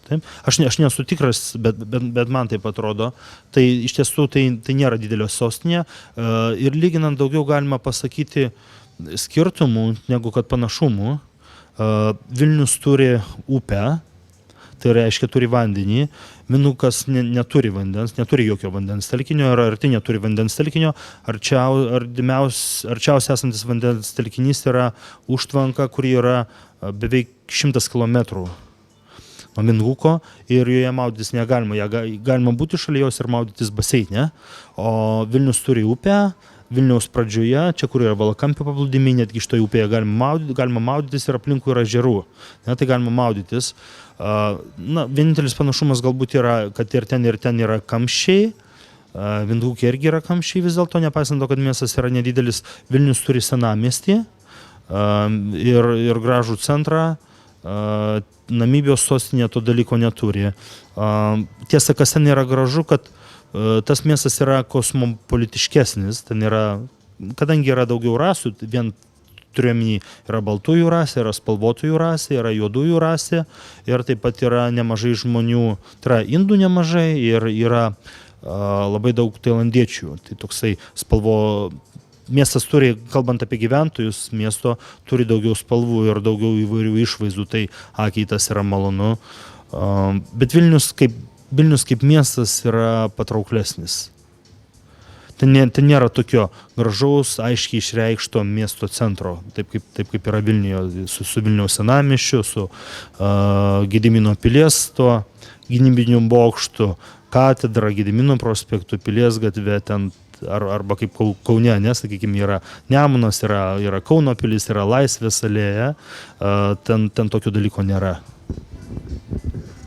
Taip? Aš nesu tikras, bet man taip atrodo. Tai iš tiesų tai nėra didelė sostinė ir lyginant daugiau galima pasakyti skirtumų negu kad panašumų. Vilnius turi upę, tai reiškia turi vandenį, Vindhukas neturi vandens, neturi jokio vandens telkinio ir arti neturi vandens telkinio, arčiausiai esantis vandens telkinys yra užtvanka, kuri yra beveik 100 kilometrų nuo Vindhuko ir joje maudytis negalima, galima būti šalia jos ir maudytis baseine, o Vilnius turi upę, Vilniaus pradžioje, čia kur yra Valakampių paplūdimiai, netgi šitoje upėje galima maudytis ir aplinkui yra ežerų, tai galima maudytis. Vienintelis panašumas galbūt yra, kad ir ten yra kamščiai, Vindhuke irgi yra kamščiai vis dėlto, nepaisant to, kad miestas yra nedidelis, Vilnius turi senamiestį ir gražų centrą, Namibijos sostinė to dalyko neturi. Tiesa, kas ten yra gražu, kad tas miestas yra kosmopolitiškesnis, ten yra, kadangi yra daugiau rasų, vien turiuomenį yra baltųjų rasė, yra spalvotųjų rasė, yra juodųjų rasė ir taip pat yra nemažai žmonių, tai yra indų nemažai ir yra labai daug tailandiečių. Tai toksai miestas turi, kalbant apie gyventojus, miesto turi daugiau spalvų ir daugiau įvairių išvaizdų, tai akiai tas yra malonu. Bet Vilnius kaip miestas yra patrauklesnis. Ten nėra tokio gražaus, aiškiai išreikšto miesto centro, taip kaip yra Vilniuje, su Vilniaus senamiesčiu, su Gedimino pilies to gynybiniu bokštu, katedra, Gedimino prospektu, Pilies gatve, ten arba kaip Kaune, sakykime, yra Nemunas, yra Kauno pilis, yra Laisvės alėja, ten tokio dalyko nėra.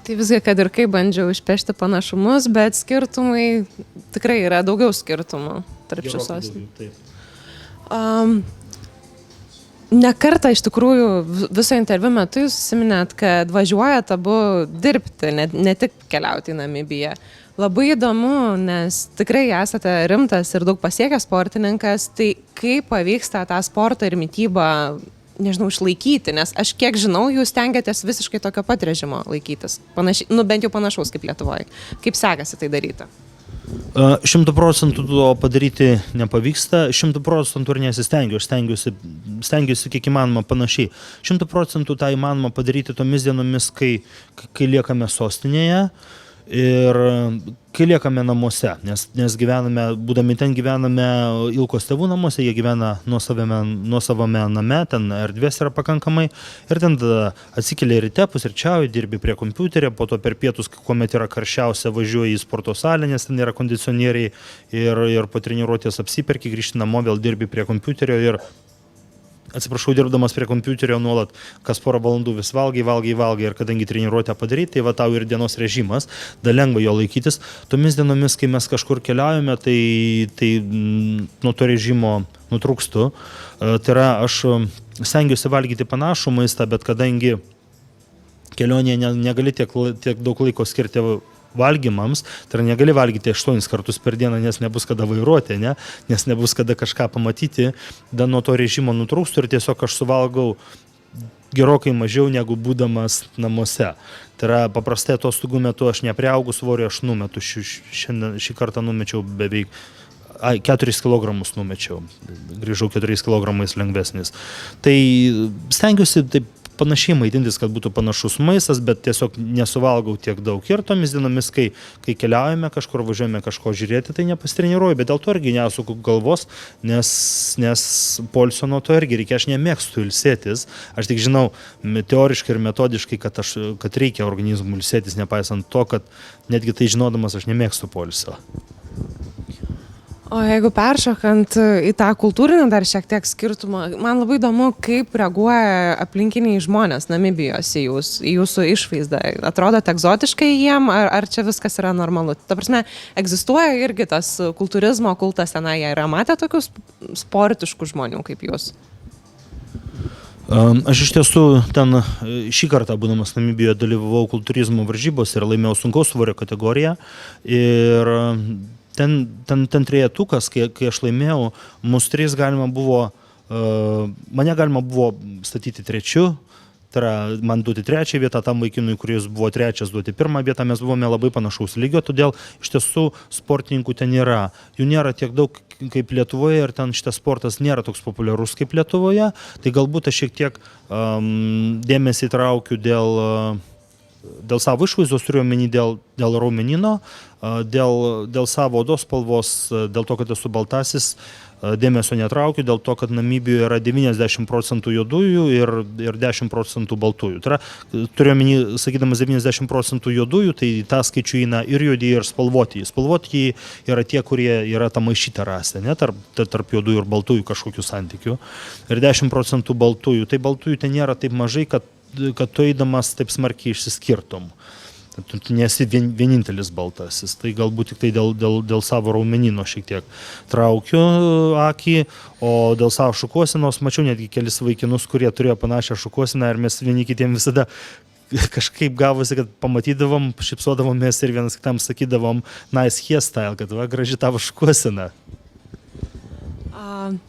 Tai visgi, kad ir kaip bandžiau išpešti panašumus, bet skirtumai, tikrai yra daugiau skirtumų tarp šių sostinių. Ne kartą iš tikrųjų viso interviu metu jūs užsiminėt, kad važiuojat abu dirbti, ne tik keliauti į Namibiją. Labai įdomu, nes tikrai esate rimtas ir daug pasiekęs sportininkas, tai kaip pavyksta tą sportą ir mitybą, nežinau, išlaikyti, nes aš kiek žinau, jūs stengiatės visiškai tokio pat režimo laikytis, bent jau panašaus kaip Lietuvoje. Kaip sekasi tai daryti? 100% to padaryti nepavyksta, 100% ir nesistengiu, aš stengiuosi kiek įmanoma panašiai. 100% tą įmanoma padaryti tomis dienomis, kai liekame sostinėje ir kai liekame namuose, nes gyvename, būdami ten gyvename Ilkos tėvų namuose, jie gyvena nuosavame name, ten erdvės yra pakankamai ir ten atsikeli ryte, pusryčiauji, dirbi prie kompiuterio, po to per pietus, kuomet yra karščiausia, važiuoji į sporto salę, nes ten yra kondicionieriai ir po treniruotės apsiperki, grįžti namo, vėl dirbi prie kompiuterio ir dirbdamas prie kompiuterio nuolat kas porą valandų vis valgai ir kadangi treniruotę padaryti, tai va tau ir dienos režimas, da lengva jo laikytis. Tomis dienomis, kai mes kažkur keliaujame, tai nuo to režimo nutrūkstu. Tai yra, aš stengiuosi valgyti panašų maistą, bet kadangi kelionėje negali tiek daug laiko skirti valgymams, tai yra negali valgyti 8 kartus per dieną, nes nebus kada vairuoti, nes nebus kada kažką pamatyti, da nuo to režimo nutrūkstu ir tiesiog aš suvalgau gerokai mažiau negu būdamas namuose. Tai yra paprastai atostogų metu aš nepriaugu svorio, aš numetu, šį kartą numečiau beveik 4 kg numečiau, grįžau 4 kg lengvesnis. Tai stengiuosi taip panašiai maitintis, kad būtų panašus maistas, bet tiesiog nesuvalgau tiek daug. Ir tomis dienomis, kai keliaujame kažkur, važiuojame kažko žiūrėti, tai nepasitreniruoju, bet dėl to irgi nesuku galvos, nes poilsio nuo to irgi reikia, aš nemėgstu ilsėtis, aš tik žinau teoriškai ir metodiškai, kad reikia organizmui ilsėtis, nepaisant to, kad netgi tai žinodamas aš nemėgstu poilsio. O jeigu peršokant į tą kultūrinį dar šiek tiek skirtumą, man labai įdomu, kaip reaguoja aplinkiniai žmonės Namibijos į jūsų išvaizdą. Atrodote egzotiškai jiem, ar čia viskas yra normalu? Ta prasme, egzistuoja irgi tas kultūrizmo kultas tenai, jie yra matę tokius sportiškų žmonių kaip jūs? Aš iš tiesų ten šį kartą, būdamas Namibijoje, dalyvavau kultūrizmo varžybos ir laimėjau sunkaus svorio kategoriją. Ir ten trejetukas, kai aš laimėjau, mane galima buvo statyti trečiu, tai yra man duoti trečią vietą, tam vaikinui, kuris buvo trečias, duoti pirmą vietą, mes buvome labai panašaus lygio, todėl iš tiesų sportininkų ten yra. Jų nėra tiek daug kaip Lietuvoje ir ten šitas sportas nėra toks populiarus kaip Lietuvoje, tai galbūt aš šiek tiek dėmesį traukiu dėl savo išvaizdos, turiu omeny dėl raumenino, dėl savo odos spalvos, dėl to, kad esu baltasis, dėmesio netraukiu, dėl to, kad Namibijoje yra 90% juodųjų ir 10% baltųjų. Tai yra, turiu omeny, sakydamas 90% juodųjų, tai tą skaičių įeina ir juodieji, ir spalvotieji. Spalvotieji yra tie, kurie yra ta maišyta rasė, ne, tarp juodųjų ir baltųjų kažkokių santykių. Ir 10% baltųjų. Tai baltųjų ten nėra taip mažai, kad tu eidamas taip smarkiai išsiskirtum. Tu nesi vienintelis baltasis. Tai galbūt tik tai dėl savo raumenino šiek tiek traukiu akį, o dėl savo šukuosenos mačiau netgi kelis vaikinus, kurie turėjo panašią šukuoseną ir mes vieni kitiem visada kažkaip gavosi, kad pamatydavom, šipsodavomės ir vienas kitam sakydavom nice hairstyle, kad va, graži tavo šukuosena.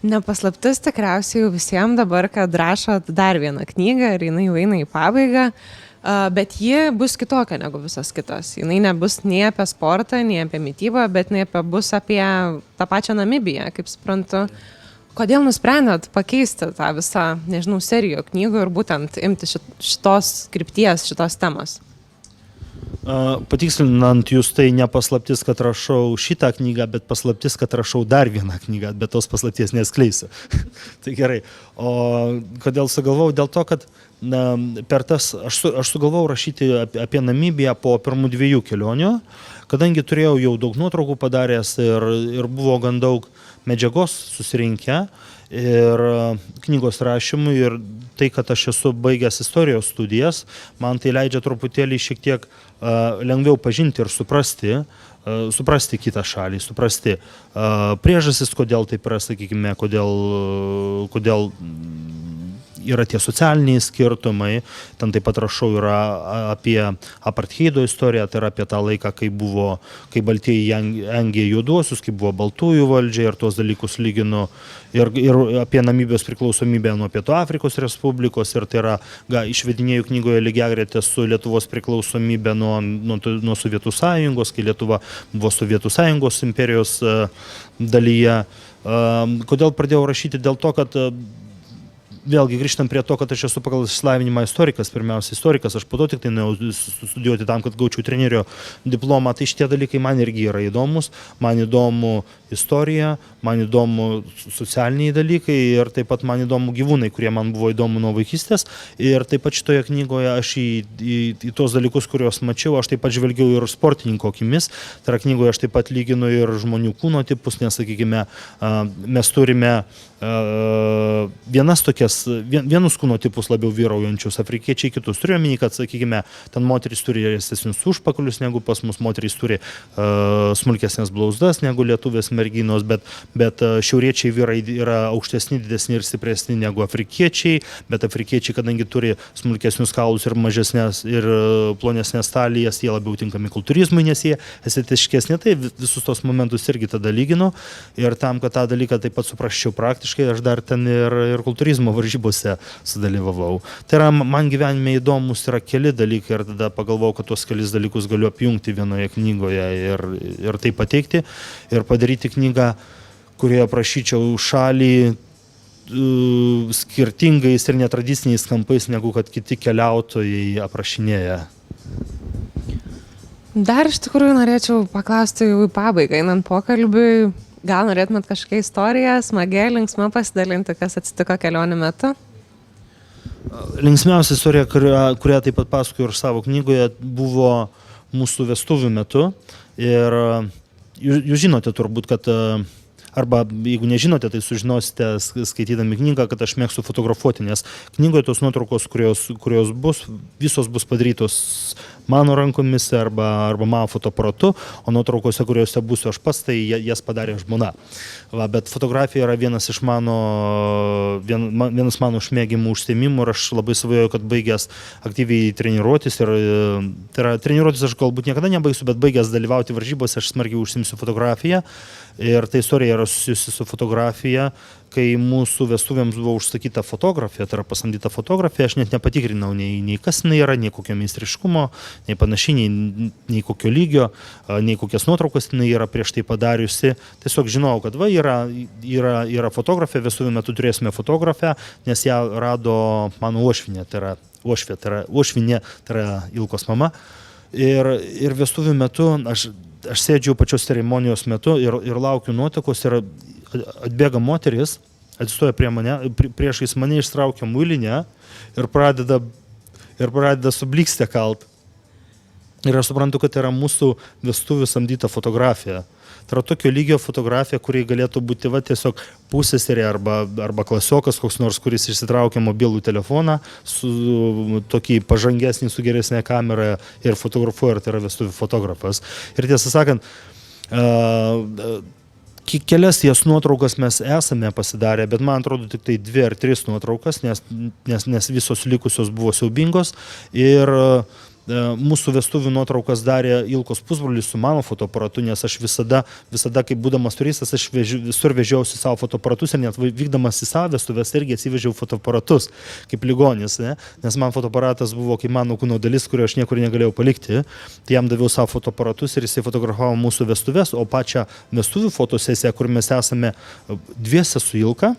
Nepaslaptis tikriausiai jau visiems dabar, kad rašot dar vieną knygą ir jinai jau eina į pabaigą, bet ji bus kitokia negu visas kitos. Jinai nebus nei apie sportą, nei apie mitybą, bet bus apie tą pačią Namibiją, kaip suprantu. Kodėl nusprendėt pakeisti tą visą, nežinau, seriją knygų ir būtent imti šitos krypties, šitos temos? Patikslinant jūs, tai ne paslaptis, kad rašau šitą knygą, bet paslaptis, kad rašau dar vieną knygą, bet tos paslapties neskleisiu. Tai gerai. O kodėl sugalvojau? Dėl to, kad aš sugalvojau rašyti apie Namibiją po pirmų 2 kelionių, kadangi turėjau jau daug nuotraukų padaręs ir buvo gan daug medžiagos susirinkę ir knygos rašymui, ir tai, kad aš esu baigęs istorijos studijas, man tai leidžia truputėlį šiek tiek lengviau pažinti ir suprasti kitą šalį, suprasti priežastis, kodėl taip yra, sakykime, kodėl yra tie socialiniai skirtumai. Ten taip pat rašau yra apie apartheido istoriją, tai yra apie tą laiką, kai baltieji engė juoduosius, kai buvo baltųjų valdžia ir tuos dalykus lyginu. Ir apie Namibijos priklausomybę nuo Pietų Afrikos Respublikos, ir tai yra, išvedinėjau knygoje lygiagretę su Lietuvos priklausomybė nuo Sovietų Sąjungos, kai Lietuva buvo Sovietų Sąjungos imperijos dalyje. Kodėl pradėjau rašyti? Dėl to, kad vėlgi grįžtam prie to, kad aš esu pagal išsilavinimą istorikas, pirmiausia istorikas, aš po to tik tai nuėjau studijuoti tam, kad gaučiau trenerio diplomą, tai šitie dalykai man irgi yra įdomus, man įdomu istorija, man įdomu socialiniai dalykai ir taip pat man įdomu gyvūnai, kurie man buvo įdomu nuo vaikystės, ir taip pat šitoje knygoje aš į tos dalykus, kuriuos mačiau, aš taip pat žvelgiau ir sportininko akimis, tai yra knygoje aš taip pat lyginu ir žmonių kūno tipus, nes, sakykime, mes turime vienus kūno tipus labiau vyraujančius, afrikiečiai kitus. Turiu omeny, kad, sakykime, ten moterys turi riestesnius užpakalius negu pas mus, moterys turi smulkesnės blauzdas negu lietuvės merginos, bet šiauriečiai vyrai yra aukštesni, didesni ir stipresni negu afrikiečiai, bet afrikiečiai, kadangi turi smulkesnius kaulus ir mažesnės ir plonesnės talijas, jie labiau tinkami kultūrizmui, nes jie estetiškesni, tai visus tos momentus irgi tada lyginu, ir tam, kad tą dalyką taip pat suprasčiau praktiškai, aš dar ten ir kultūrizmo varžybose sudalyvavau. Tai yra, man gyvenime įdomus yra keli dalykai, ir tada pagalvojau, kad tuos kelis dalykus galiu apjungti vienoje knygoje ir tai pateikti, ir padaryti knygą, kurioje aprašyčiau šalį skirtingais ir netradiciniais kampais, negu kad kiti keliautojai aprašinėja. Dar iš tikrųjų norėčiau paklausti jau į pabaigą, einant pokalbiui, gal norėtumėt kažkokią istoriją, smagiai, linksmą pasidalinti, kas atsitiko kelionių metu? Linksmiausia istorija, kurią taip pat pasakoju ir savo knygoje, buvo mūsų vestuvių metu. Ir jūs žinote turbūt, kad arba jeigu nežinote, tai sužinosite skaitydami knygą, kad aš mėgstu fotografuoti, nes knygoje tos nuotraukos, kurios bus, visos bus padarytos mano rankomis arba mano fotoaparatu, o nuotraukose, kuriuose būsiu aš pats, tai jas padarė žmona. Bet fotografija yra vienas mano užmėgimų užsiėmimų ir aš labai svajoju, kad baigęs aktyviai treniruotis ir tai yra treniruotis aš galbūt niekada nebaigsiu, bet baigęs dalyvauti varžybose aš smarkiai užsiimsiu fotografiją. Ir ta istorija yra susijusi su fotografija, kai mūsų vestuvėms buvo užsakyta fotografija, tai yra pasamdyta fotografija, aš net nepatikrinau nei kas jinai yra, nei kokio meistriškumo, nei panašiai, nei kokio lygio, nei kokias nuotraukas jinai yra prieš tai padariusi. Tiesiog žinojau, kad yra fotografija, vestuvių metu turėsime fotografę, nes ją rado mano uošvinė, tai yra Ilkos mama. Ir vestuvių metu aš sėdžiu pačios ceremonijos metu ir laukiu nuotakos ir atbėga moteris, atsistoja priešais mane, ištraukia muilinę ir pradeda sublikstę kalt. Ir aš suprantu, kad tai yra mūsų vestuvių samdyta fotografija. Tai yra tokio lygio fotografija, kuriai galėtų būti tiesiog pusseserė arba klasiokas koks nors, kuris išsitraukia mobilų telefoną, su tokį pažangesnį, su geresnė kamera ir fotografuoja, ir tai yra vestuvių fotografas. Ir tiesą sakant, kelias jas nuotraukas mes esame pasidarę, bet man atrodo tik tai 2 ar 3 nuotraukas, nes visos likusios buvo siaubingos. Ir mūsų vestuvių nuotraukas darė Ilkos pusbrolis su mano fotoaparatu, nes aš visada, kai būdamas turistas, aš visur vežiausi savo fotoaparatus ir net vykdamas į savo vestuvės irgi atsivežiau fotoaparatus kaip ligonis, nes man fotoaparatas buvo kaip mano kūno dalis, kurio aš niekur negalėjau palikti. Tai jam daviau savo fotoaparatus ir jisai fotografavo mūsų vestuvės, o pačią vestuvių fotosesiją, kur mes esame dviese su Ilka,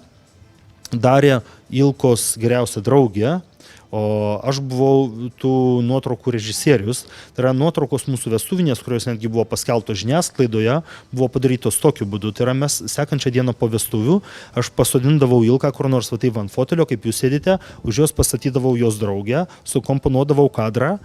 darė Ilkos geriausia draugė. O aš buvau tų nuotraukų režisierius. Tai yra nuotraukos mūsų vestuvinės, kurios netgi buvo paskelbtos žiniasklaidoje, buvo padarytos tokiu būdu. Tai yra mes sekančią dieną po vestuvių, aš pasodindavau Ilką kur nors va taip ant fotelio, kaip jūs sėdite, už jos pastatydavau jos draugę, sukomponuodavau kadrą,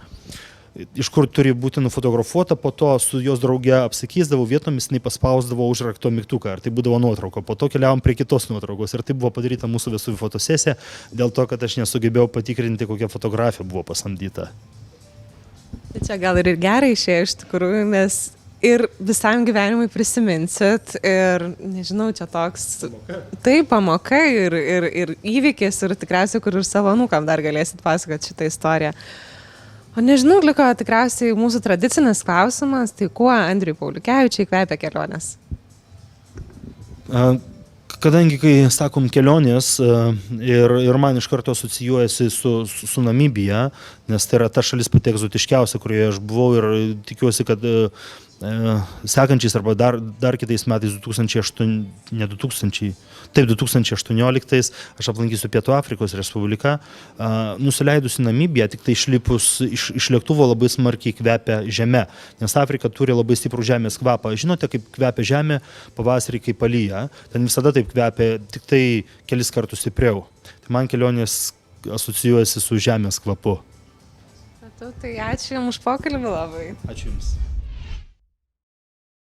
iš kur turi būti nufotografuota, po to su jos drauge apsikeisdavau vietomis, jinai paspausdavo užrakto mygtuką, ir tai būdavo nuotrauka. Po to keliavom prie kitos nuotraukos ir tai buvo padaryta mūsų vestuvių fotosesija, dėl to, kad aš nesugebėjau patikrinti, kokia fotografija buvo pasamdyta. Tai čia gal ir gerai išėjo iš tikrųjų, nes ir visam gyvenimui prisiminsit ir, nežinau, čia toks pamoka ir įvykis ir tikriausiai, kur ir savo anūkam dar galėsit pasakoti šitą istoriją. O nežinau, liko tikriausiai mūsų tradicinis klausimas, tai kuo Andriui Pauliukevičiui kvepia kelionės? Kadangi, kai sakom kelionės, ir man iš karto asocijuojasi su Namibija, nes tai yra ta šalis pati egzotiškiausia, kurioje aš buvau, ir tikiuosi, kad sekančiais arba dar kitais metais 2018 aš aplankysiu Pietų Afrikos Respubliką. Nusileidus į Namibiją, tik tai išlipus iš lėktuvo labai smarkiai kvepia žeme, nes Afrika turi labai stiprų žemės kvapą. Žinote, kaip kvepia žemė pavasarį, kaip palyja? Ten visada taip kvepia, tik tai kelis kartus stipriau. Tai man kelionės asocijuojasi su žemės kvapu. Tai ačiū Jums už pokalbį labai. Ačiū Jums.